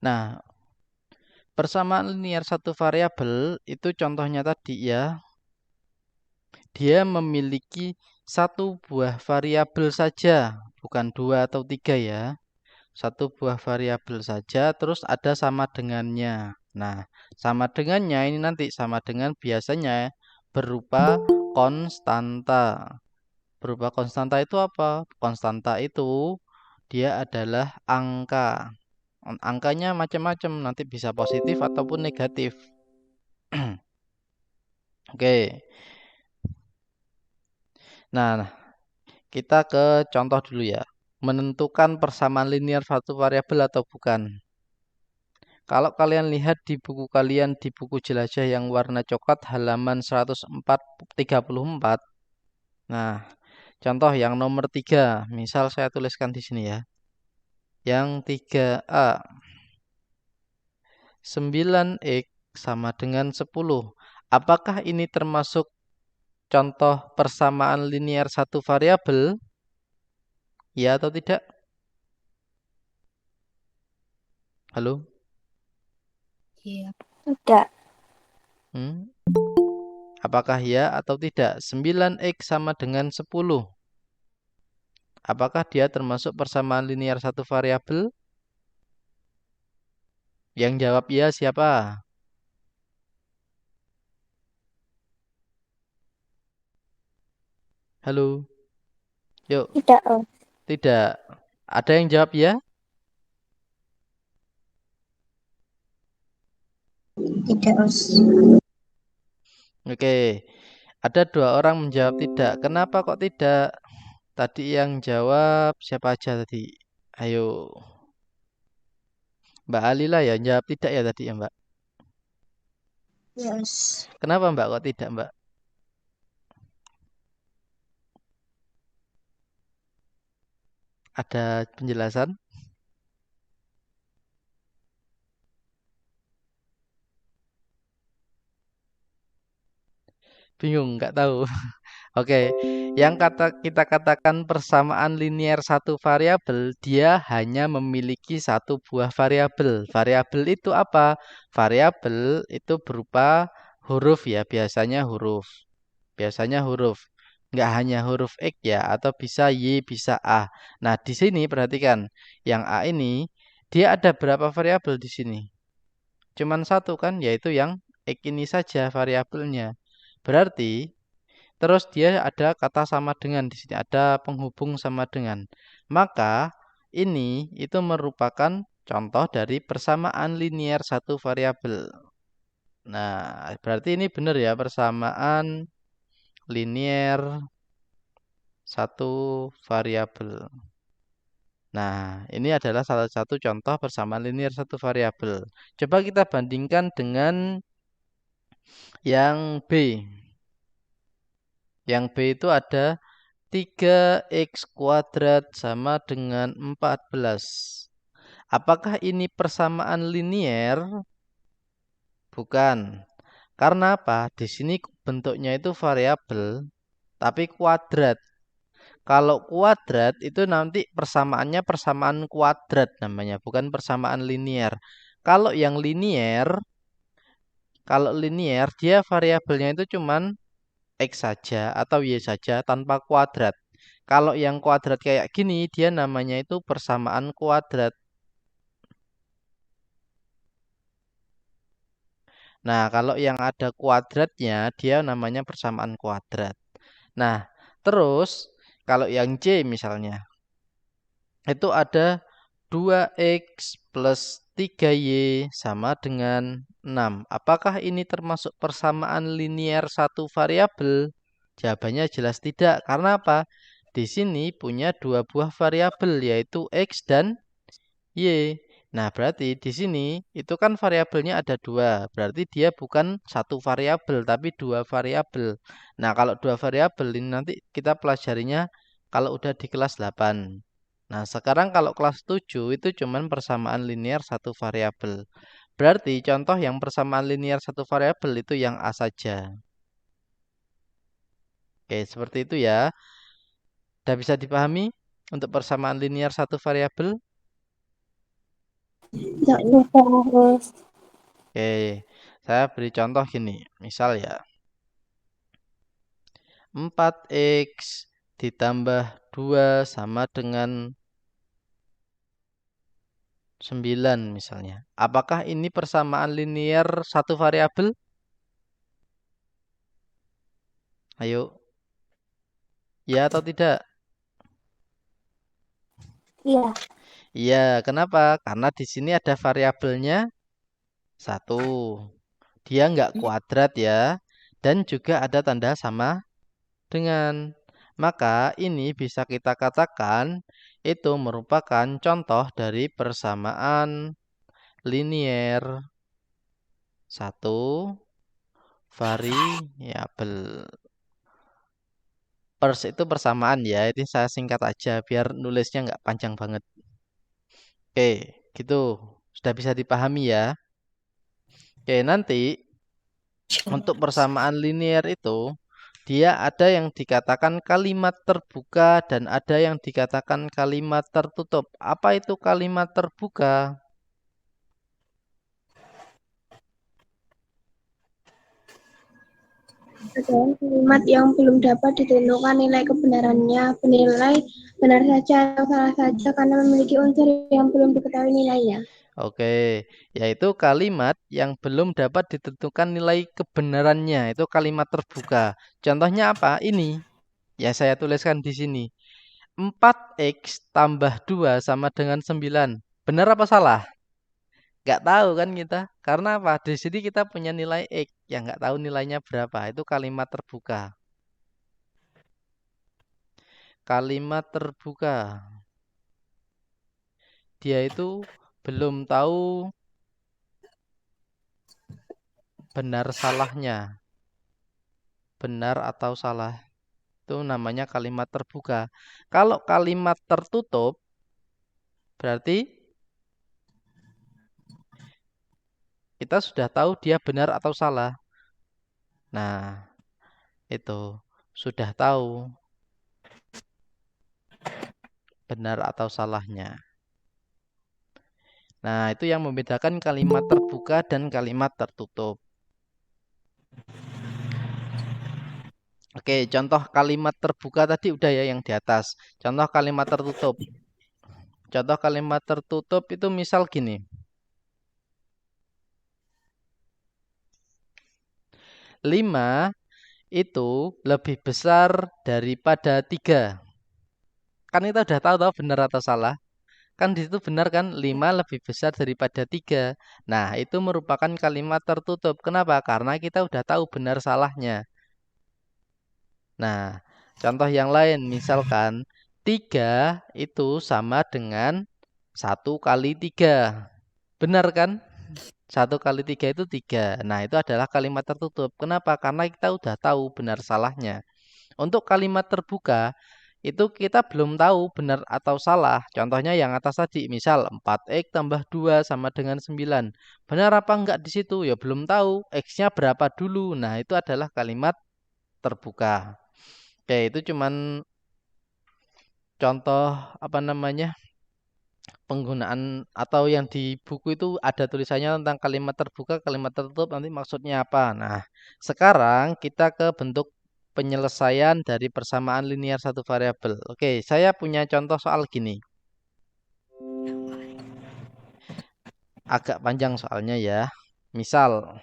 Nah, persamaan linear satu variabel itu contohnya tadi ya, dia memiliki satu buah variabel saja, bukan dua atau tiga ya. Satu buah variabel saja, terus ada sama dengannya. Nah, sama dengannya ini nanti sama dengan biasanya berupa konstanta. Berupa konstanta itu apa? Konstanta itu dia adalah angka. Angkanya macam-macam, nanti bisa positif ataupun negatif. Oke. Nah, kita ke contoh dulu ya. Menentukan persamaan linear satu variabel atau bukan. Kalau kalian lihat di buku kalian di buku jelajah yang warna coklat halaman 134. Nah, contoh yang nomor 3. Misal saya tuliskan di sini ya. Yang 3A. 9x sama dengan 10. Apakah ini termasuk contoh persamaan linear satu variabel? Ya atau tidak? Halo? Iya. Tidak. Hmm? Apakah ya atau tidak? 9x sama dengan 10. Apakah dia termasuk persamaan linear satu variabel? Yang jawab ya siapa? Halo? Yuk, Tidak, Om. tidak. Ada yang jawab ya? Tidak, Os. Oke. Ada dua orang menjawab tidak. Kenapa kok tidak? Tadi yang jawab siapa aja tadi? Ayo. Mbak Alila ya jawab tidak ya tadi ya Mbak. Yes. Kenapa Mbak kok tidak Mbak? Ada penjelasan? Bingung, nggak tahu. Oke, yang kita katakan persamaan linear satu variabel, dia hanya memiliki satu buah variabel. Variabel itu apa? Variabel itu berupa huruf ya, biasanya huruf. Biasanya huruf. Nggak hanya huruf X ya, atau bisa Y, bisa A. Nah, di sini perhatikan, yang A ini, dia ada berapa variabel di sini? Cuman satu kan, yaitu yang X ini saja variabelnya. Berarti terus dia ada kata sama dengan di sini, ada penghubung sama dengan. Maka ini itu merupakan contoh dari persamaan linear satu variabel. Nah, berarti ini benar ya persamaan linear satu variabel. Nah, ini adalah salah satu contoh persamaan linear satu variabel. Coba kita bandingkan dengan yang B. Yang B itu ada 3x kuadrat sama dengan 14. Apakah ini persamaan linear? Bukan. Karena apa? Di sini bentuknya itu variabel, tapi kuadrat. Kalau kuadrat itu nanti persamaannya persamaan kuadrat namanya, bukan persamaan linear. Kalau yang linear, kalau linear dia variabelnya itu cuman X saja atau Y saja tanpa kuadrat. Kalau yang kuadrat kayak gini, dia namanya itu persamaan kuadrat. Nah, kalau yang ada kuadratnya, dia namanya persamaan kuadrat. Nah, terus kalau yang C misalnya, itu ada 2x plus 3y sama dengan 6. Apakah ini termasuk persamaan linear satu variabel? Jawabannya jelas tidak. Karena apa? Di sini punya dua buah variabel yaitu x dan y. Nah, berarti di sini itu kan variabelnya ada dua. Berarti dia bukan satu variabel tapi dua variabel. Nah, kalau dua variabel ini nanti kita pelajarinya kalau udah di kelas 8. Nah, sekarang kalau kelas 7 itu cuman persamaan linear satu variabel. Berarti contoh yang persamaan linear satu variabel itu yang A saja. Oke, seperti itu ya. Sudah bisa dipahami untuk persamaan linear satu variabel? Nggak lupa harus. Oke, saya beri contoh gini. Misal ya, 4x ditambah 2 sama dengan 9 misalnya. Apakah ini persamaan linear satu variabel? Ayo, ya atau tidak? Iya. Iya, kenapa? Karena di sini ada variabelnya satu. Dia nggak kuadrat ya. Dan juga ada tanda sama dengan. Maka ini bisa kita katakan itu merupakan contoh dari persamaan linier satu variabel. Pers itu persamaan ya. Ini saya singkat aja biar nulisnya nggak panjang banget. Oke, gitu. Sudah bisa dipahami ya. Oke, nanti untuk persamaan linear itu dia ada yang dikatakan kalimat terbuka dan ada yang dikatakan kalimat tertutup. Apa itu kalimat terbuka? Adalah kalimat yang belum dapat ditentukan nilai kebenarannya, bernilai benar saja atau salah saja karena memiliki unsur yang belum diketahui nilainya. Oke, yaitu kalimat yang belum dapat ditentukan nilai kebenarannya. Itu kalimat terbuka. Contohnya apa? Ini. Ya saya tuliskan di sini. 4x tambah 2 sama dengan 9. Benar apa salah? Nggak tahu kan kita. Karena apa? Di sini kita punya nilai x yang nggak tahu nilainya berapa. Itu kalimat terbuka. Kalimat terbuka. Dia itu belum tahu benar salahnya. Benar atau salah. Itu namanya kalimat terbuka. Kalau kalimat tertutup, berarti kita sudah tahu dia benar atau salah. Nah, itu sudah tahu benar atau salahnya. Nah, itu yang membedakan kalimat terbuka dan kalimat tertutup. Oke, contoh kalimat terbuka tadi udah ya yang di atas. Contoh kalimat tertutup. Contoh kalimat tertutup itu misal gini. 5 itu lebih besar daripada 3. Kan kita udah tahu benar atau salah. Kan di situ benar kan 5 lebih besar daripada 3. Nah, itu merupakan kalimat tertutup. Kenapa? Karena kita udah tahu benar salahnya. Nah, contoh yang lain misalkan 3 itu sama dengan 1 kali 3. Benar kan? 1 kali 3 itu 3. Nah, itu adalah kalimat tertutup. Kenapa? Karena kita udah tahu benar salahnya. Untuk kalimat terbuka, itu kita belum tahu benar atau salah. Contohnya yang atas tadi, misal 4x tambah 2 sama dengan 9. Benar apa enggak di situ? Ya belum tahu. X-nya berapa dulu. Nah, itu adalah kalimat terbuka. Oke, itu cuman contoh apa namanya? Penggunaan atau yang di buku itu ada tulisannya tentang kalimat terbuka, kalimat tertutup, nanti maksudnya apa. Nah, sekarang kita ke bentuk penyelesaian dari persamaan linear satu variabel. Oke, saya punya contoh soal gini. Agak panjang soalnya ya. Misal,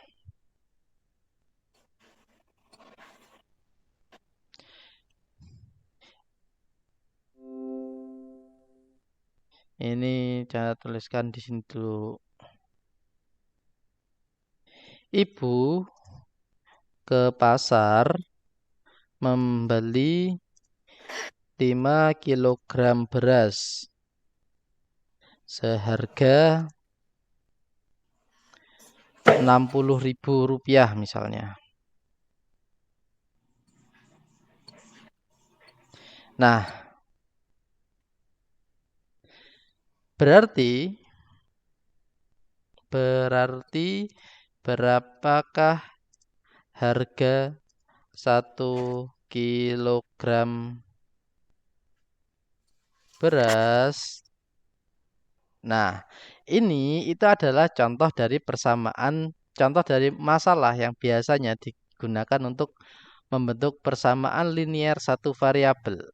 ini saya tuliskan di sini dulu. Ibu ke pasar membeli 5 kilogram beras seharga 60.000 rupiah misalnya. Nah, berarti berarti berapakah harga 1 kilogram beras? Nah, Ini itu adalah contoh dari persamaan, contoh dari masalah yang biasanya digunakan untuk membentuk persamaan linier satu variabel.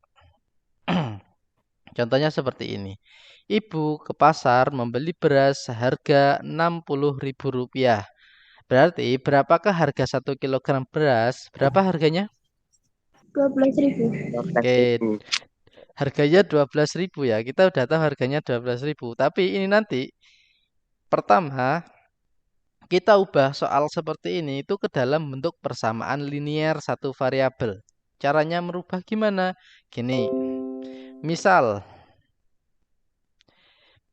Contohnya seperti ini. Ibu ke pasar membeli beras seharga Rp60.000. Berarti berapakah harga 1 kilogram beras? Berapa harganya? 12.000. Oke, harganya 12.000 ya. Kita udah tahu harganya 12.000. Tapi ini nanti pertama kita ubah soal seperti ini itu ke dalam bentuk persamaan linier satu variabel. Caranya merubah gimana? Gini, misal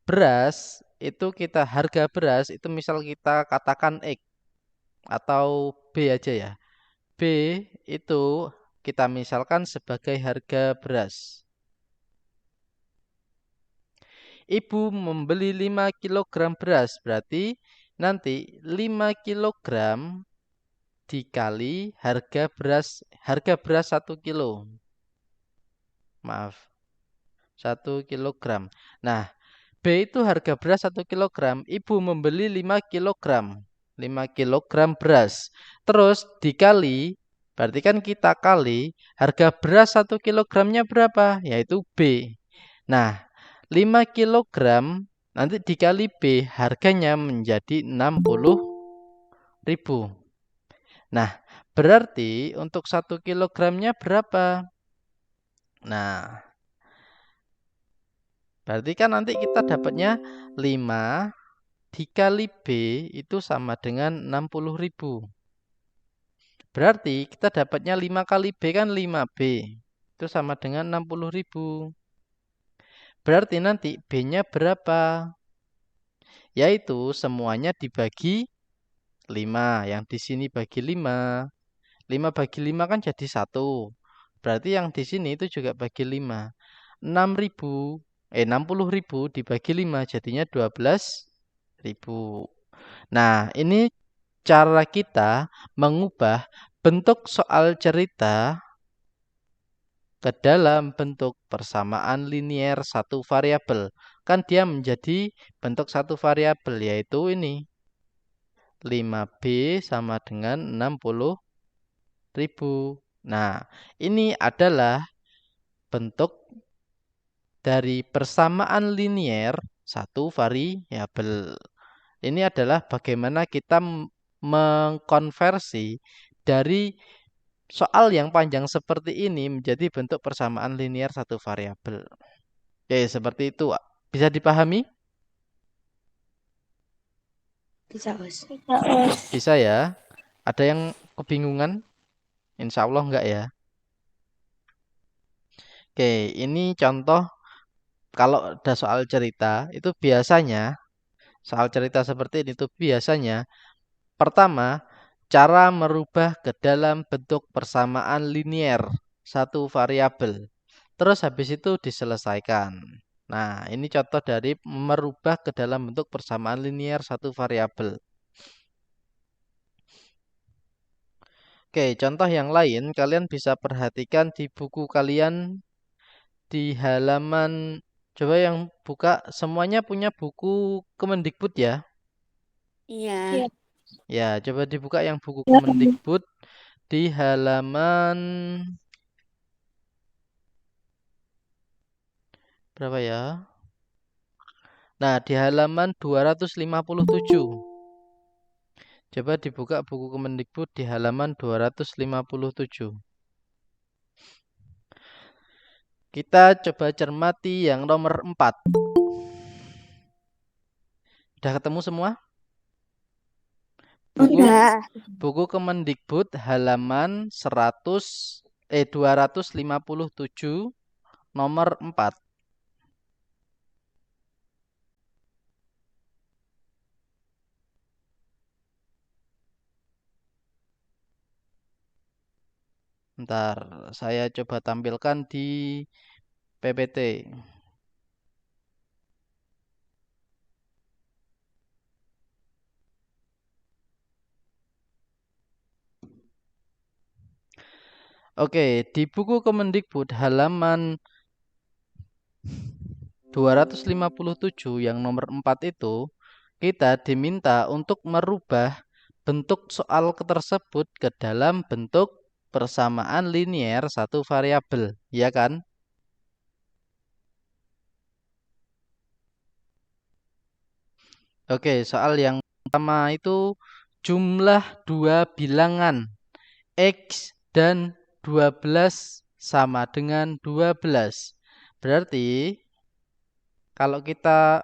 beras itu kita harga beras itu misal kita katakan X atau B aja ya. B itu kita misalkan sebagai harga beras. Ibu membeli 5 kilogram beras, berarti nanti 5 kilogram dikali harga beras 1 kilo. Maaf, 1 kilogram. Nah, B itu harga beras 1 kilogram. Ibu membeli 5 kilogram. 5 kilogram beras. Terus dikali, berarti kan kita kali harga beras 1 kilogramnya berapa? Yaitu B. Nah, 5 kilogram nanti dikali B harganya menjadi 60.000. Nah, berarti untuk 1 kilogramnya berapa? Nah, berarti kan nanti kita dapatnya 5 dikali B itu sama dengan 60.000. Berarti kita dapatnya 5 kali B kan 5B. Itu sama dengan 60.000. Berarti nanti B-nya berapa? Yaitu semuanya dibagi 5. Yang di sini bagi 5. 5 bagi 5 kan jadi 1. Berarti yang di sini itu juga bagi 5. 60.000 dibagi 5 jadinya 12.000. Nah, ini cara kita mengubah bentuk soal cerita ke dalam bentuk persamaan linier satu variabel. Kan dia menjadi bentuk satu variabel yaitu ini. 5B sama dengan 60.000. Nah, ini adalah bentuk dari persamaan linier satu variabel. Ini adalah bagaimana kita mengkonversi dari soal yang panjang seperti ini menjadi bentuk persamaan linier satu variabel. Oke, seperti itu. Bisa dipahami? Bisa, Mas. Bisa ya. Ada yang kebingungan? Insya Allah enggak ya. Oke, ini contoh kalau ada soal cerita itu biasanya soal cerita seperti ini tuh biasanya pertama cara merubah ke dalam bentuk persamaan linier satu variabel. Terus habis itu diselesaikan. Nah, ini contoh dari merubah ke dalam bentuk persamaan linier satu variabel. Oke, contoh yang lain kalian bisa perhatikan di buku kalian di halaman, coba yang buka semuanya punya buku Kemendikbud ya. Iya. Iya. Ya, coba dibuka yang buku Ya, Kemendikbud di halaman berapa ya? Nah, di halaman 257. Coba dibuka buku Kemendikbud di halaman 257. Kita coba cermati yang nomor 4. Udah ketemu semua? Buku Udah. buku Kemendikbud halaman 257 nomor 4. Ntar saya coba tampilkan di PPT. Oke, di buku Kemendikbud halaman 257 yang nomor 4 itu kita diminta untuk merubah bentuk soal tersebut ke dalam bentuk persamaan linier satu variabel, ya kan? Oke, soal yang pertama itu jumlah dua bilangan X dan 12 sama dengan 12. Berarti kalau kita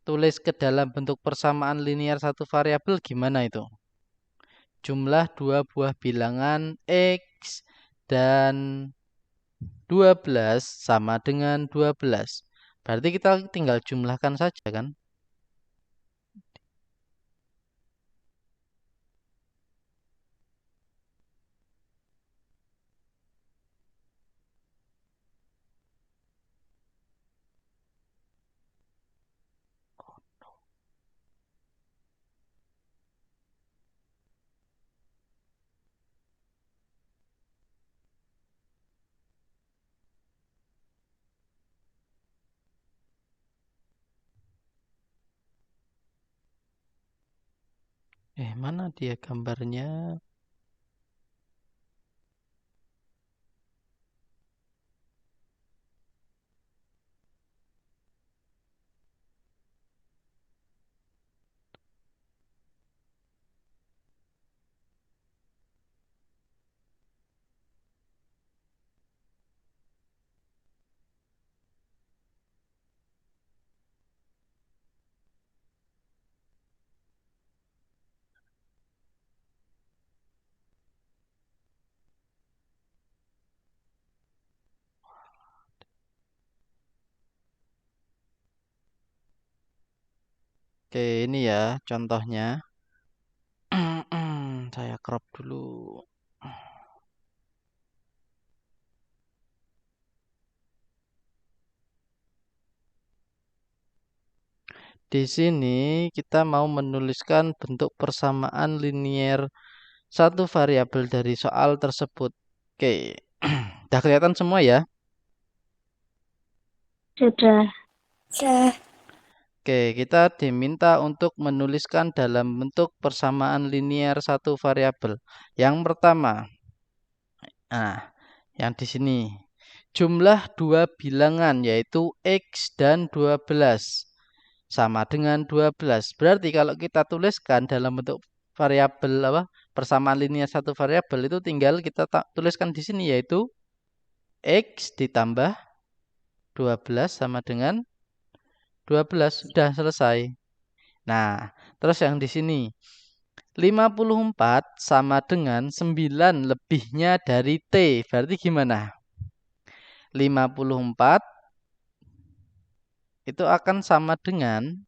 tulis ke dalam bentuk persamaan linier satu variabel gimana itu? Jumlah dua buah bilangan X dan 12 sama dengan 12. Berarti kita tinggal jumlahkan saja kan? Mana dia gambarnya? Oke, ini ya contohnya. Saya crop dulu. Di sini kita mau menuliskan bentuk persamaan linier satu variabel dari soal tersebut. Oke, udah kelihatan semua ya? Sudah. Sudah. Oke, kita diminta untuk menuliskan dalam bentuk persamaan linier satu variabel. Yang pertama, nah, yang di sini jumlah dua bilangan yaitu X dan 12 sama dengan 12. Berarti kalau kita tuliskan dalam bentuk variabel apa? Persamaan linier satu variabel itu tinggal kita tuliskan di sini yaitu X ditambah 12 sama dengan 12. Sudah selesai. Nah, terus yang di sini 54 sama dengan 9 lebihnya dari T. Berarti gimana? 54 itu akan sama dengan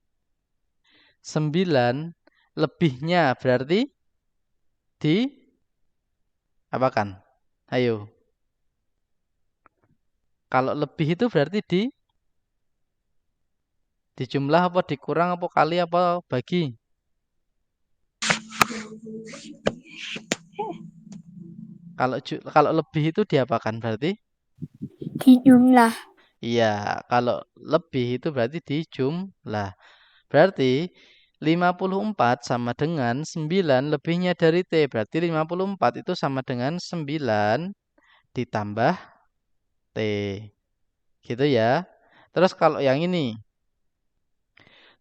9 lebihnya berarti di apakan? Ayo. Kalau lebih itu berarti di jumlah apa dikurang apa kali apa bagi? Kalau lebih itu diapakan berarti? Di jumlah. Iya, kalau lebih itu berarti di jumlah. Berarti 54 sama dengan 9 lebihnya dari T. Berarti 54 itu sama dengan 9 ditambah T. Gitu ya. Terus kalau yang ini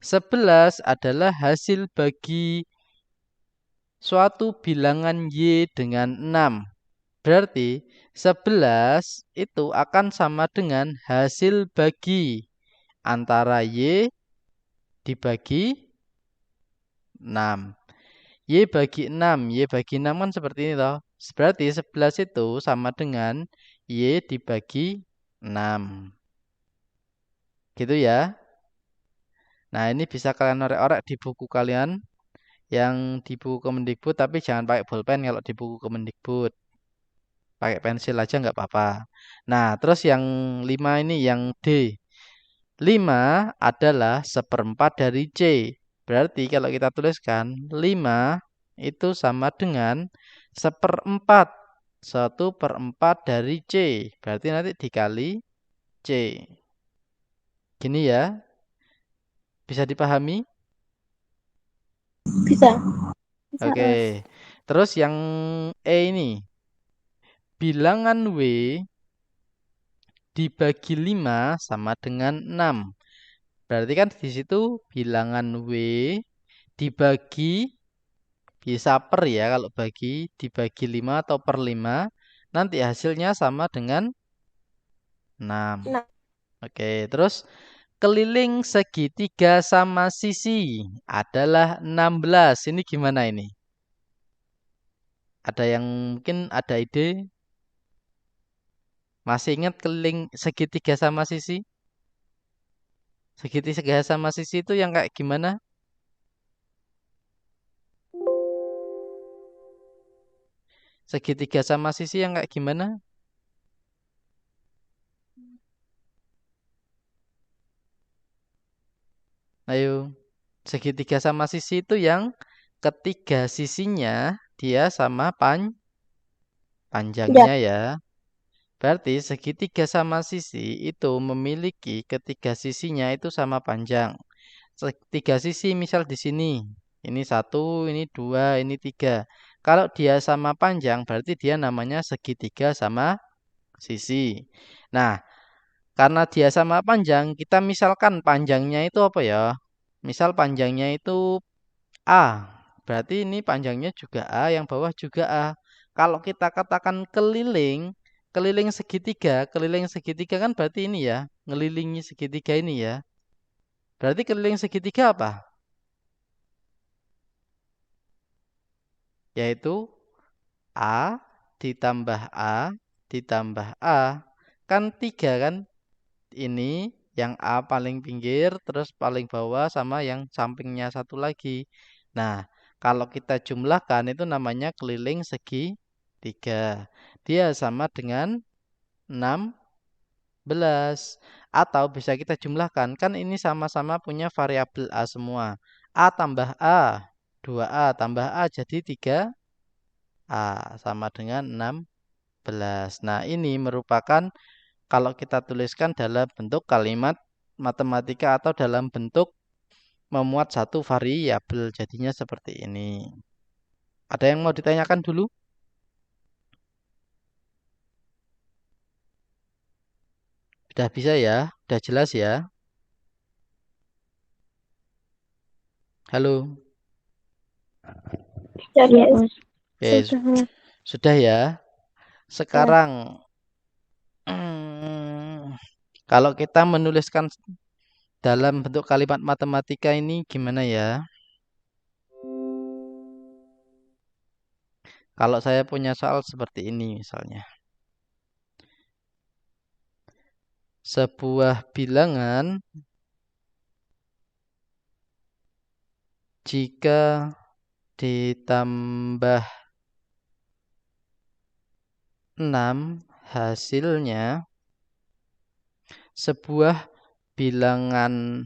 11 adalah hasil bagi suatu bilangan Y dengan 6. Berarti 11 itu akan sama dengan hasil bagi antara Y dibagi 6. Y bagi 6. Y bagi 6 kan seperti ini toh. Berarti 11 itu sama dengan Y dibagi 6. Gitu ya. Nah, ini bisa kalian orek-orek di buku kalian yang di buku Kemendikbud, tapi jangan pakai bolpen kalau di buku Kemendikbud. Pakai pensil aja nggak apa-apa. Nah, terus yang 5 ini yang D. 5 adalah seperempat dari C. Berarti kalau kita tuliskan 5 itu sama dengan seperempat. 1/4 dari C. Berarti nanti dikali C. Gini ya, bisa dipahami? Bisa. Bisa, Oke. Mas. Terus yang E ini, bilangan W dibagi 5 sama dengan 6. Berarti kan di situ bilangan W dibagi bisa per ya, kalau bagi dibagi 5 atau per 5 nanti hasilnya sama dengan 6. Nah, Oke, terus keliling segitiga sama sisi adalah 16. Ini gimana ini? Ada yang mungkin ada ide? Masih ingat keliling segitiga sama sisi? Segitiga sama sisi itu yang kayak gimana? Segitiga sama sisi yang kayak gimana? Ayo. Segitiga sama sisi itu yang ketiga sisinya dia sama ya. panjangnya ya. Berarti segitiga sama sisi itu memiliki ketiga sisinya itu sama panjang. Tiga sisi misal di sini. Ini satu, ini dua, ini tiga. Kalau dia sama panjang berarti dia namanya segitiga sama sisi. Nah, karena dia sama panjang, kita misalkan panjangnya itu apa ya? Misal panjangnya itu A. Berarti ini panjangnya juga A, yang bawah juga A. Kalau kita katakan keliling, keliling segitiga kan berarti ini ya, ngelilingi segitiga ini ya. Berarti keliling segitiga apa? Yaitu A ditambah A ditambah A. Kan tiga kan? Ini yang A paling pinggir, terus paling bawah sama yang sampingnya satu lagi. Nah, kalau kita jumlahkan itu namanya keliling segitiga. Dia sama dengan 16. Atau bisa kita jumlahkan, kan ini sama-sama punya variabel A semua. A tambah A, 2A tambah A jadi 3A sama dengan 16. Nah, ini merupakan kalau kita tuliskan dalam bentuk kalimat matematika atau dalam bentuk memuat satu variabel. Jadinya seperti ini. Ada yang mau ditanyakan dulu? Sudah bisa ya? Sudah jelas ya? Halo? Jadi, Ya, Mas. Eh, sudah ya? ya. Sekarang kalau kita menuliskan dalam bentuk kalimat matematika ini gimana ya? Kalau saya punya soal seperti ini misalnya. Sebuah bilangan jika ditambah 6 hasilnya sebuah bilangan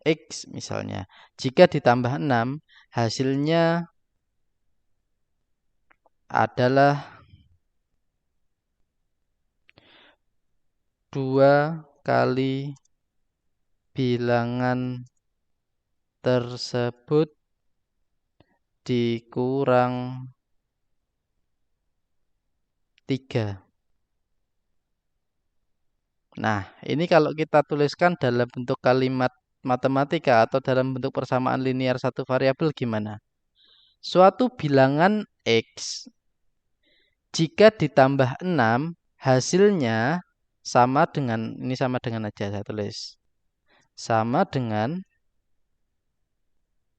X misalnya. Jika ditambah 6 hasilnya adalah 2 kali bilangan tersebut dikurang 3. Nah, ini kalau kita tuliskan dalam bentuk kalimat matematika atau dalam bentuk persamaan linear satu variabel gimana? Suatu bilangan X jika ditambah 6 hasilnya sama dengan ini sama dengan aja saya tulis. Sama dengan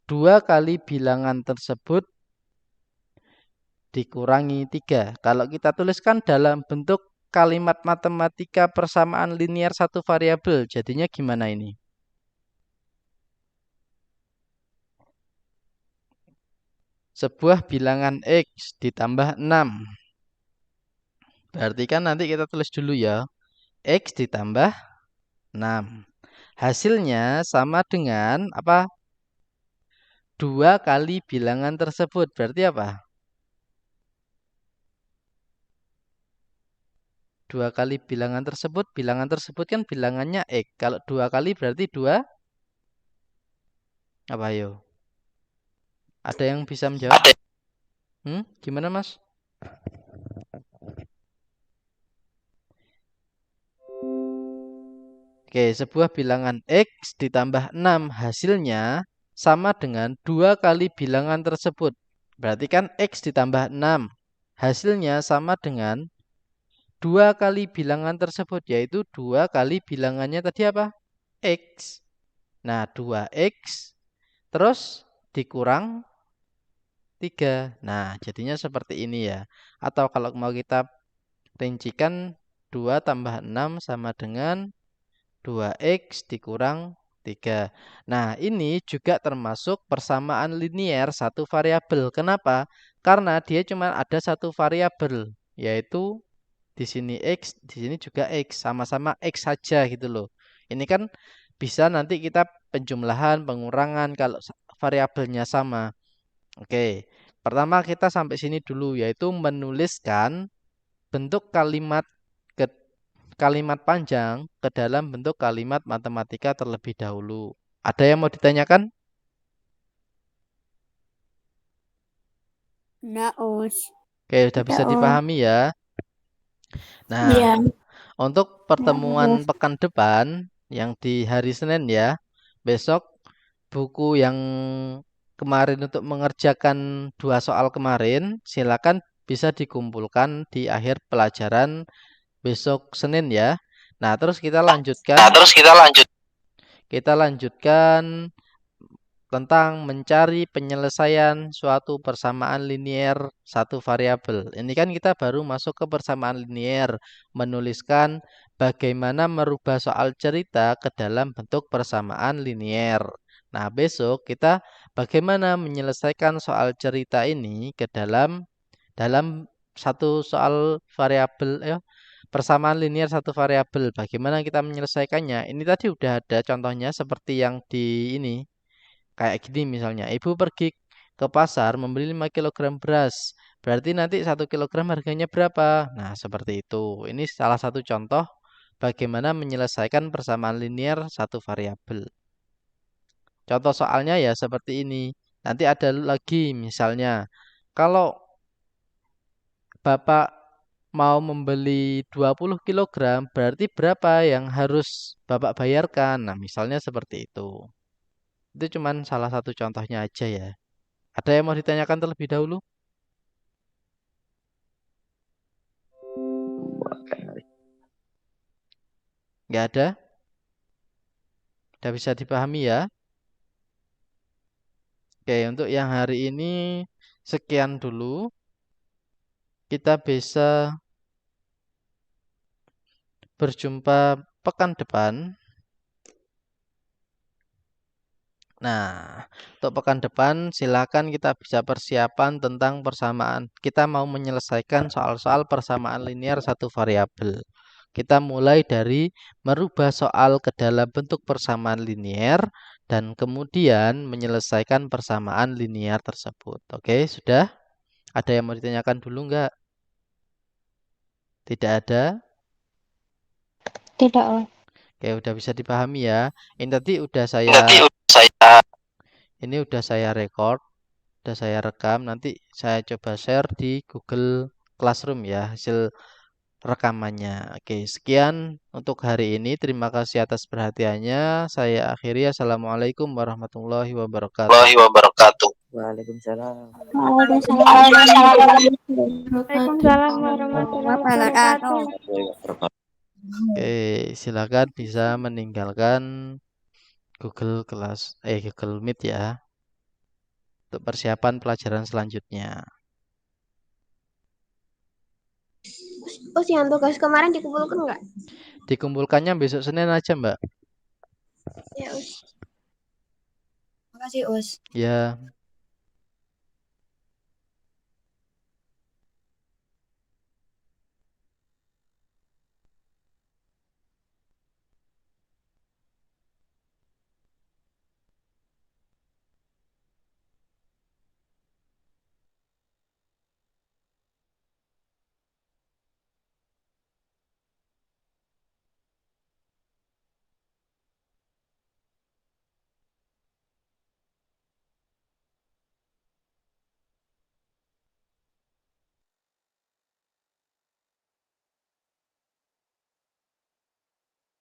2 kali bilangan tersebut dikurangi 3. Kalau kita tuliskan dalam bentuk kalimat matematika persamaan linear satu variabel, jadinya gimana ini? Sebuah bilangan X ditambah 6. Berarti kan nanti kita tulis dulu ya. X ditambah 6. Hasilnya sama dengan apa? 2 kali bilangan tersebut. Berarti apa? 2 kali bilangan tersebut kan bilangannya X. Kalau 2 kali berarti 2, apa ayo? Ada yang bisa menjawab? Gimana Mas? Oke, sebuah bilangan X ditambah 6 hasilnya sama dengan 2 kali bilangan tersebut. Berarti kan X ditambah 6 hasilnya sama dengan 2 kali bilangan tersebut, yaitu 2 kali bilangannya tadi apa? X. Nah, 2X terus dikurang 3. Nah, jadinya seperti ini ya. Atau kalau mau kita rincikan 2 tambah 6 sama dengan 2X dikurang 3. Nah, ini juga termasuk persamaan linier satu variabel. Kenapa? Karena dia cuma ada satu variabel, yaitu di sini X, di sini juga X. Sama-sama X saja gitu loh. Ini kan bisa nanti kita penjumlahan, pengurangan kalau variabelnya sama. Oke, pertama kita sampai sini dulu, yaitu menuliskan bentuk kalimat panjang ke dalam bentuk kalimat matematika terlebih dahulu. Ada yang mau ditanyakan? Enggak, Us. Oke, sudah bisa dipahami ya. Nah, Iya. untuk pertemuan pekan depan yang di hari Senin ya, besok buku yang kemarin untuk mengerjakan 2 soal kemarin, silakan bisa dikumpulkan di akhir pelajaran besok Senin ya. Nah, terus kita lanjutkan tentang mencari penyelesaian suatu persamaan linier satu variabel. Ini kan kita baru masuk ke persamaan linier, menuliskan bagaimana merubah soal cerita ke dalam bentuk persamaan linier. Nah, besok kita bagaimana menyelesaikan soal cerita ini ke dalam satu soal variabel persamaan linier satu variabel. Bagaimana kita menyelesaikannya? Ini tadi udah ada contohnya seperti yang di ini. Kayak gini misalnya, ibu pergi ke pasar membeli 5 kg beras. Berarti nanti 1 kilogram harganya berapa? Nah, seperti itu. Ini salah satu contoh bagaimana menyelesaikan persamaan linier satu variabel. Contoh soalnya ya seperti ini. Nanti ada lagi misalnya, kalau Bapak mau membeli 20 kilogram, berarti berapa yang harus Bapak bayarkan? Nah, misalnya seperti itu. Itu cuman salah satu contohnya aja ya. Ada yang mau ditanyakan terlebih dahulu? Nggak ada? Sudah bisa dipahami ya? Oke, untuk yang hari ini sekian dulu. Kita bisa berjumpa pekan depan. Nah, untuk pekan depan silakan kita bisa persiapan tentang persamaan. Kita mau menyelesaikan soal-soal persamaan linier satu variabel. Kita mulai dari merubah soal ke dalam bentuk persamaan linier dan kemudian menyelesaikan persamaan linier tersebut. Oke, sudah? Ada yang mau ditanyakan dulu enggak? Tidak ada? Tidak, Us. Oke, udah bisa dipahami ya. Ini tadi ini udah saya record, udah saya rekam. Nanti saya coba share di Google Classroom ya hasil rekamannya. Oke, sekian untuk hari ini. Terima kasih atas perhatiannya. Saya akhiri. Assalamualaikum warahmatullahi wabarakatuh. Waalaikumsalam. Waalaikumsalam warahmatullahi wabarakatuh. Oke, silakan bisa meninggalkan Google Meet ya untuk persiapan pelajaran selanjutnya. Us, yang tugas kemarin dikumpulkan nggak? Dikumpulkannya besok Senin aja, Mbak. Ya, Us. Terima kasih, Us. Ya.